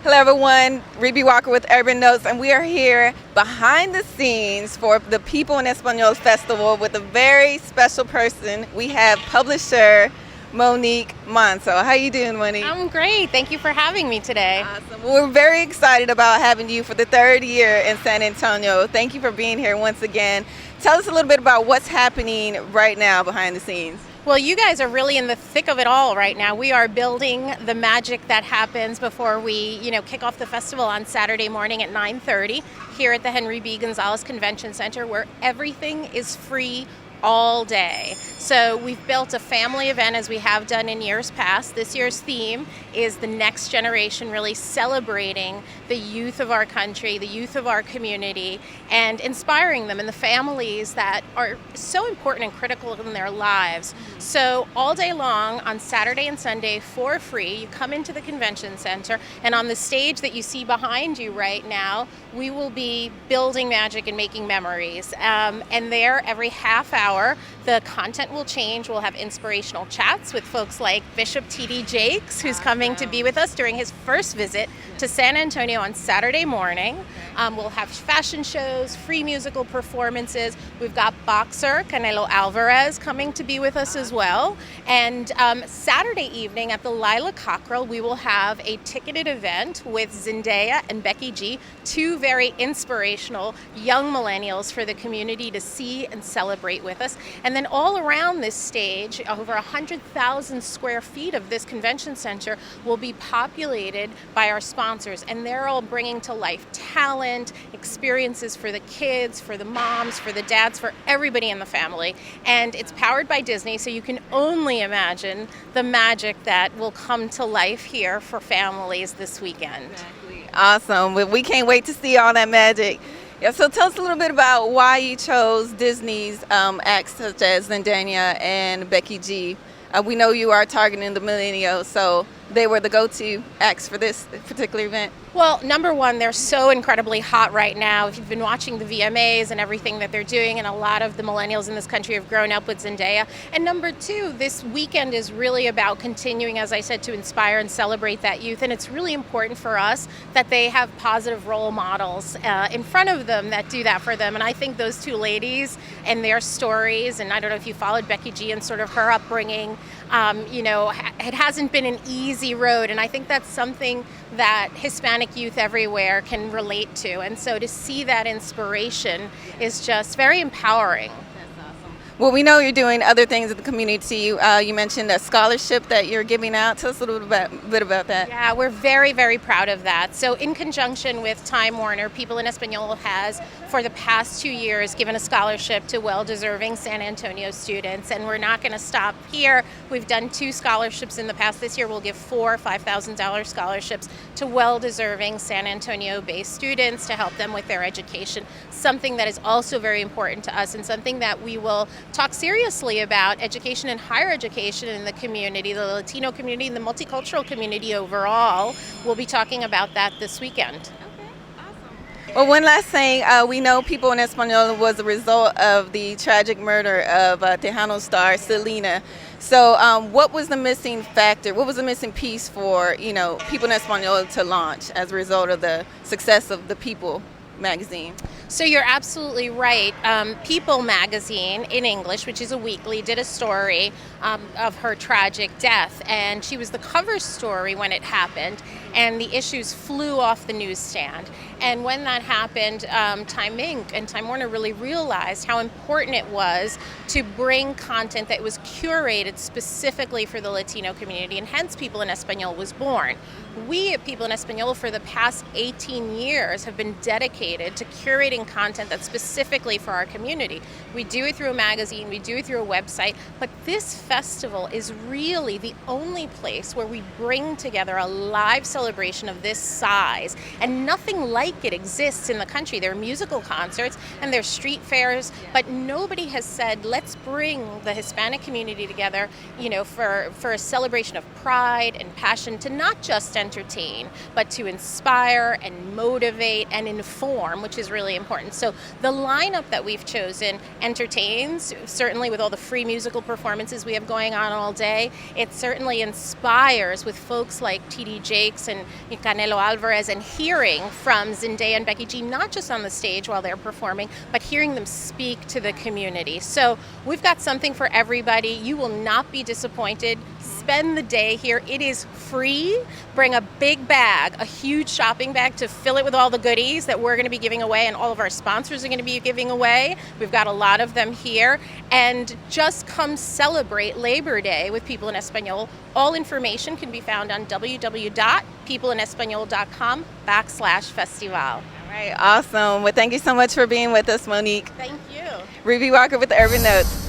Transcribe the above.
Hello, everyone. Reby Walker with Urban Notes, and we are here behind the scenes for the People in Espanol Festival with a very special person. We have publisher Monique Manso. How you doing, Monique? I'm great. Thank you for having me today. Awesome. Well, we're very excited about having you for the third year in San Antonio. Thank you for being here once again. Tell us a little bit about what's happening right now behind the scenes. Well, you guys are really in the thick of it all right now. We are building the magic that happens before we, kick off the festival on Saturday morning at 9:30 here at the Henry B. Gonzalez Convention Center, where everything is free all day. So we've built a family event as we have done in years past. This year's theme is the next generation, really celebrating the youth of our country, the youth of our community, and inspiring them and the families that are so important and critical in their lives. So all day long on Saturday and Sunday for free, you come into the convention center, and on the stage that you see behind you right now, we will be building magic and making memories. And there, every half hour, the content will change. We'll have inspirational chats with folks like Bishop T.D. Jakes, who's coming to be with us during his first visit to San Antonio on Saturday morning. We'll have fashion shows, free musical performances. We've got boxer Canelo Alvarez coming to be with us as well. And Saturday evening at the Lila Cockrell, we will have a ticketed event with Zendaya and Becky G, two very inspirational young millennials for the community to see and celebrate with us. And then all around this stage, over 100,000 square feet of this convention center will be populated by our sponsors, and they're all bringing to life talent, experiences for the kids, for the moms, for the dads, for everybody in the family. And it's powered by Disney, so you can only imagine the magic that will come to life here for families this weekend. Exactly. Awesome. Well, we can't wait to see all that magic. Yeah, so tell us a little bit about why you chose Disney's acts such as Zendaya and Becky G. We know you are targeting the millennials, so they were the go-to acts for this particular event. Well, number one, they're so incredibly hot right now. If you've been watching the VMAs and everything that they're doing, and a lot of the millennials in this country have grown up with Zendaya. And number two, this weekend is really about continuing, as I said, to inspire and celebrate that youth. And it's really important for us that they have positive role models in front of them that do that for them. And I think those two ladies and their stories, and I don't know if you followed Becky G and sort of her upbringing, it hasn't been an easy road. And I think that's something that Hispanic youth everywhere can relate to. And so to see that inspiration is just very empowering. Well, we know you're doing other things in the community. You mentioned a scholarship that you're giving out. Tell us a little bit about that. Yeah, we're very, very proud of that. So in conjunction with Time Warner, People in Espanol has, for the past 2 years, given a scholarship to well-deserving San Antonio students. And we're not going to stop here. We've done 2 scholarships in the past. This year we'll give 4 $5,000 scholarships to well-deserving San Antonio-based students to help them with their education. Something that is also very important to us, and something that we will talk seriously about, education and higher education in the community, the Latino community and the multicultural community overall. We'll be talking about that this weekend. Okay, awesome. Well, one last thing, we know People in Espanol was a result of the tragic murder of Tejano star Selena. So what was the missing factor? What was the missing piece for, People in Espanol to launch as a result of the success of the People magazine? So you're absolutely right. People magazine in English, which is a weekly, did a story of her tragic death, and she was the cover story when it happened, and the issues flew off the newsstand. And when that happened, Time Inc. and Time Warner really realized how important it was to bring content that was curated specifically for the Latino community, and hence People in Espanol was born. We at People in Espanol for the past 18 years have been dedicated to curating content that's specifically for our community. We do it through a magazine, we do it through a website, but this festival is really the only place where we bring together a live celebration of this size, and nothing like it exists in the country. There are musical concerts and there's street fairs, but nobody has said, let's bring the Hispanic community together, for a celebration of pride and passion, to not just entertain, but to inspire and motivate and inform, which is really important. So the lineup that we've chosen entertains, certainly with all the free musical performances we have going on all day. It certainly inspires with folks like T.D. Jakes and Canelo Alvarez, and hearing from Zendaya and Becky G, not just on the stage while they're performing, but hearing them speak to the community. So we've got something for everybody. You will not be disappointed. Spend the day here. It is free. Bring a big bag, a huge shopping bag, to fill it with all the goodies that we're going to be giving away and all of our sponsors are going to be giving away. We've got a lot of them here. And just come celebrate Labor Day with People in Espanol. All information can be found on www.peopleinespanol.com/festival. All right, awesome. Well, thank you so much for being with us, Monique. Thank you. Ruby Walker with the Urban Notes.